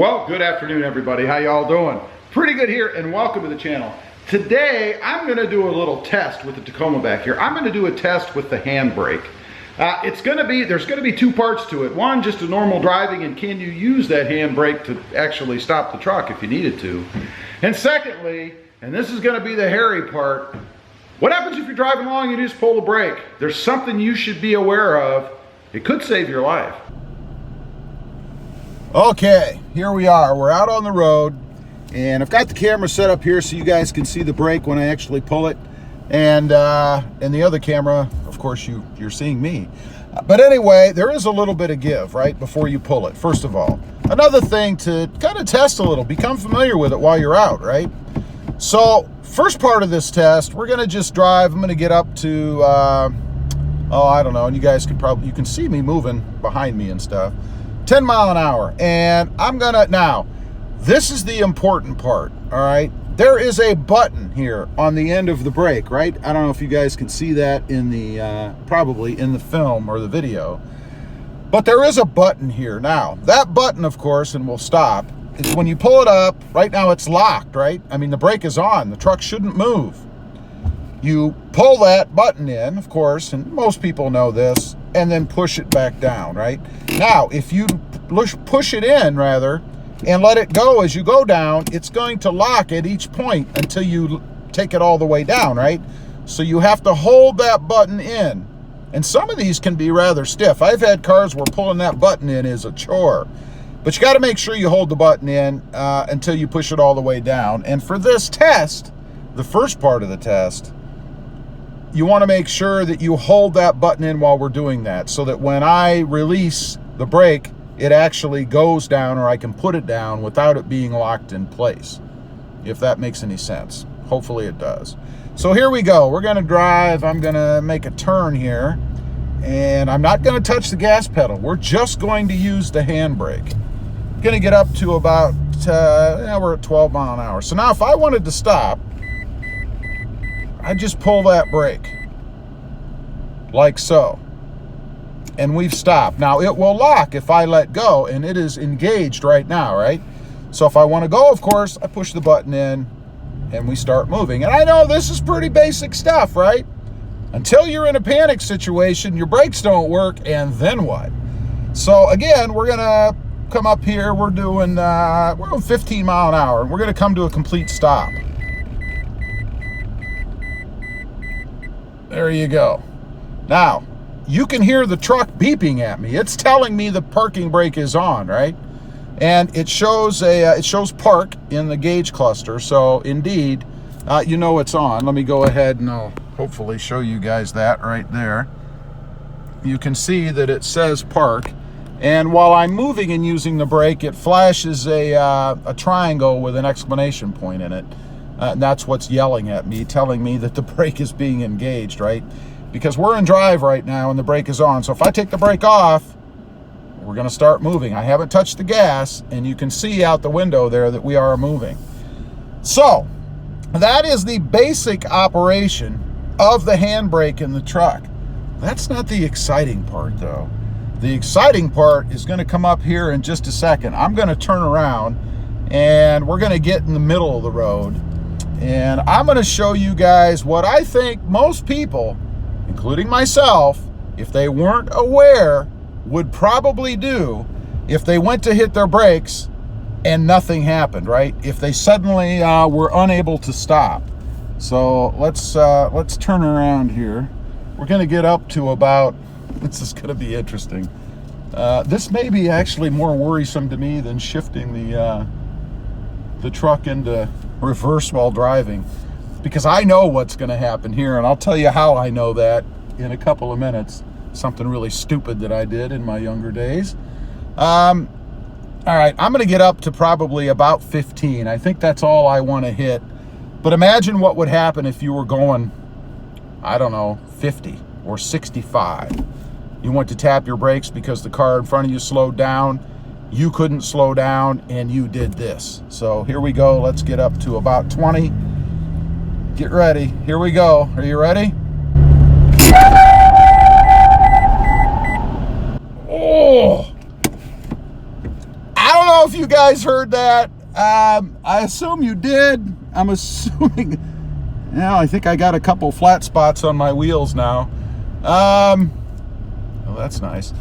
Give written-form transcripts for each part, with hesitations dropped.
Well, good afternoon, everybody. How y'all doing? Pretty good here, and welcome to the channel. Today, I'm going to do a little test with the Tacoma back here. I'm going to do a test with the handbrake. There's going to be two parts to it. One, just a normal driving, and can you use that handbrake to actually stop the truck if you needed to? And secondly, and this is going to be the hairy part, what happens if you're driving along and you just pull the brake? There's something you should be aware of. It could save your life. Okay, here we are. We're out on the road, and I've got the camera set up here so you guys can see the brake when I actually pull it. And the other camera, of course, you're seeing me. But anyway, there is a little bit of give, right, before you pull it, first of all. Another thing to kind of test a little, become familiar with it while you're out, right? So, first part of this test, we're going to just drive. I'm going to get up to, I don't know, and you guys can you can see me moving behind me and stuff. 10 mile an hour, and I'm gonna, now, this is the important part, all right? There is a button here on the end of the brake, right? I don't know if you guys can see that in the, probably in the film or the video, but there is a button here. Now, that button, of course, and we'll stop, is when you pull it up, right now it's locked, right? I mean, the brake is on, the truck shouldn't move. You pull that button in, of course, and most people know this, and then push it back down, right? Now, if you push it in, rather, and let it go as you go down, it's going to lock at each point until you take it all the way down, right? So you have to hold that button in. And some of these can be rather stiff. I've had cars where pulling that button in is a chore. But you got to make sure you hold the button in until you push it all the way down. And for this test, the first part of the test, you want to make sure that you hold that button in while we're doing that, so that when I release the brake, it actually goes down, or I can put it down without it being locked in place, if that makes any sense. Hopefully it does. So here we go. We're going to drive. I'm going to make a turn here, and I'm not going to touch the gas pedal. We're just going to use the handbrake. Going to get up to about, we're at 12 mile an hour. So now if I wanted to stop, I just pull that brake, like so, and we've stopped. Now, it will lock if I let go, and it is engaged right now, right? So if I want to go, of course, I push the button in, and we start moving. And I know this is pretty basic stuff, right? Until you're in a panic situation, your brakes don't work, and then what? So again, we're going to come up here. We're doing 15 mile an hour, and we're going to come to a complete stop. There you go. Now, you can hear the truck beeping at me. It's telling me the parking brake is on, right? And it shows park in the gauge cluster. So indeed, you know it's on. Let me go ahead and I'll hopefully show you guys that right there. You can see that it says park. And while I'm moving and using the brake, it flashes a triangle with an exclamation point in it. And that's what's yelling at me, telling me that the brake is being engaged, right? Because we're in drive right now and the brake is on. So if I take the brake off, we're going to start moving. I haven't touched the gas, and you can see out the window there that we are moving. So that is the basic operation of the handbrake in the truck. That's not the exciting part, though. The exciting part is going to come up here in just a second. I'm going to turn around, and we're going to get in the middle of the road. And I'm going to show you guys what I think most people, including myself, if they weren't aware, would probably do if they went to hit their brakes and nothing happened, right? If they suddenly were unable to stop. So let's turn around here. We're going to get up to about, this is going to be interesting. This may be actually more worrisome to me than shifting the truck into reverse while driving, because I know what's going to happen here, and I'll tell you how I know that in a couple of minutes. Something really stupid that I did in my younger days. All right, I'm going to get up to probably about 15. I think that's all I want to hit. But imagine what would happen if you were going, I don't know, 50 or 65. You went to tap your brakes because the car in front of you slowed down. You couldn't slow down, and you did this. So here we go. Let's get up to about 20. Get ready. Here we go. Are you ready? Oh! know if you guys heard that. I assume you did. I'm assuming. Now I think I got a couple flat spots on my wheels now. Oh, that's nice.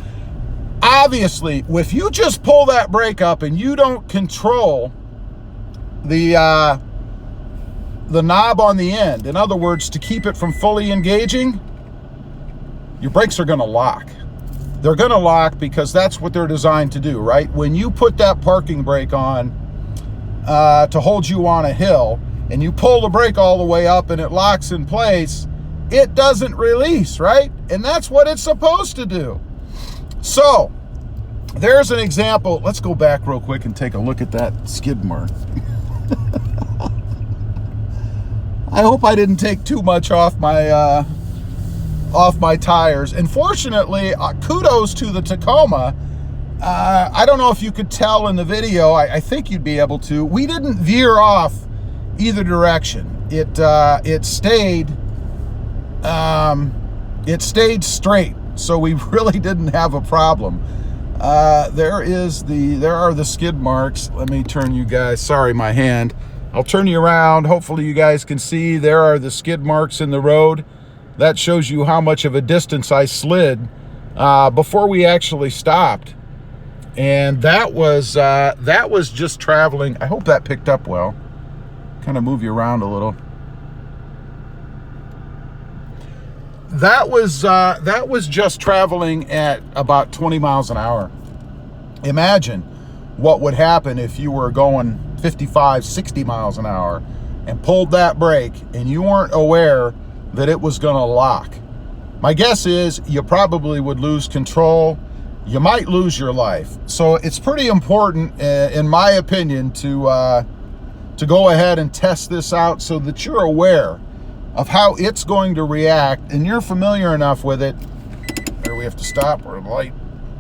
Obviously, if you just pull that brake up and you don't control the knob on the end, in other words, to keep it from fully engaging, your brakes are going to lock. They're going to lock because that's what they're designed to do, right? When you put that parking brake on to hold you on a hill and you pull the brake all the way up and it locks in place, it doesn't release, right? And that's what it's supposed to do. So there's an example. Let's go back real quick and take a look at that skid mark. I hope I didn't take too much off my tires. And fortunately, kudos to the Tacoma. I don't know if you could tell in the video. I think you'd be able to. We didn't veer off either direction. It stayed straight. So we really didn't have a problem. There are the skid marks. Let me turn you guys, sorry, my hand. I'll turn you around. Hopefully you guys can see there are the skid marks in the road. That shows you how much of a distance I slid before we actually stopped. And that was just traveling. I hope that picked up well. Kind of move you around a little. That was just traveling at about 20 miles an hour. Imagine what would happen if you were going 55, 60 miles an hour and pulled that brake and you weren't aware that it was going to lock. My guess is you probably would lose control. You might lose your life. So it's pretty important, in my opinion, to go ahead and test this out so that you're aware of how it's going to react and you're familiar enough with it. There, we have to stop, or a light,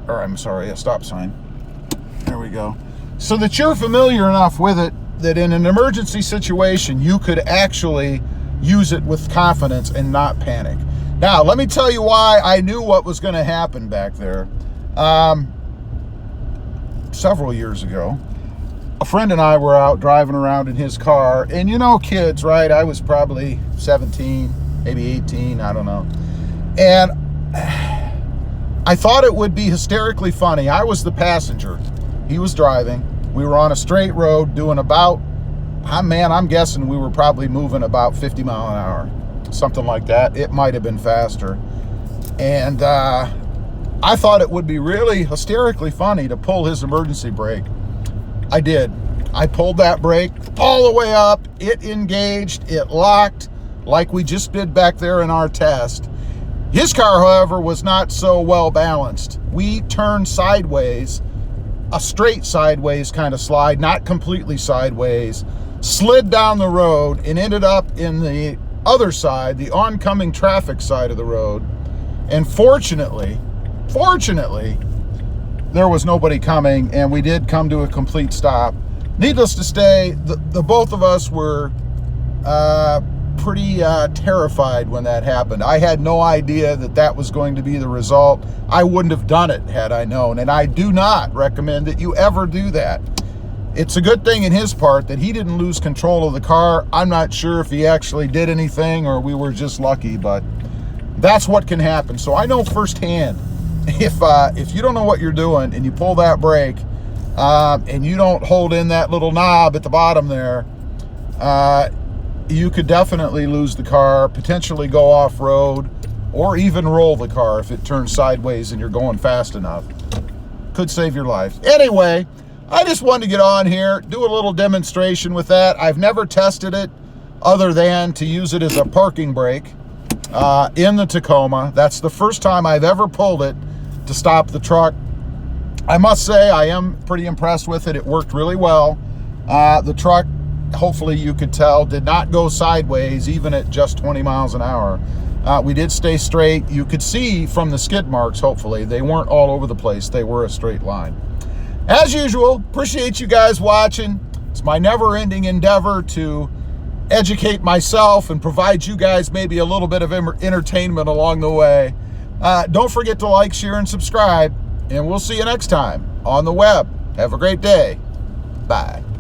or I'm sorry, a stop sign. There we go. So that you're familiar enough with it that in an emergency situation, you could actually use it with confidence and not panic. Now, let me tell you why I knew what was going to happen back there. Several years ago, a friend and I were out driving around in his car, and you know kids, right? I was probably 17, maybe 18, I don't know. And I thought it would be hysterically funny. I was the passenger. He was driving. We were on a straight road doing about, I'm guessing we were probably moving about 50 mile an hour, something like that. It might have been faster. And I thought it would be really hysterically funny to pull his emergency brake. I did. I pulled that brake all the way up. It engaged. It locked like we just did back there in our test. His car, however, was not so well balanced. We turned sideways, a straight sideways kind of slide, not completely sideways, slid down the road and ended up in the other side, the oncoming traffic side of the road. And fortunately, there was nobody coming, and we did come to a complete stop. Needless to say, the both of us were pretty terrified when that happened. I had no idea that that was going to be the result. I wouldn't have done it had I known, and I do not recommend that you ever do that. It's a good thing in his part that he didn't lose control of the car. I'm not sure if he actually did anything or we were just lucky, but that's what can happen. So I know firsthand, if you don't know what you're doing and you pull that brake and you don't hold in that little knob at the bottom there, you could definitely lose the car, potentially go off-road, or even roll the car if it turns sideways and you're going fast enough. Could save your life. Anyway, I just wanted to get on here, do a little demonstration with that. I've never tested it other than to use it as a parking brake in the Tacoma. That's the first time I've ever pulled it to stop the truck. I must say I am pretty impressed with it. It worked really well. The truck, hopefully you could tell, did not go sideways even at just 20 miles an hour. We did stay straight. You could see from the skid marks, hopefully, they weren't all over the place. They were a straight line. As usual, appreciate you guys watching. It's my never-ending endeavor to educate myself and provide you guys maybe a little bit of entertainment along the way. Don't forget to like, share, and subscribe, and we'll see you next time on the web. Have a great day. Bye.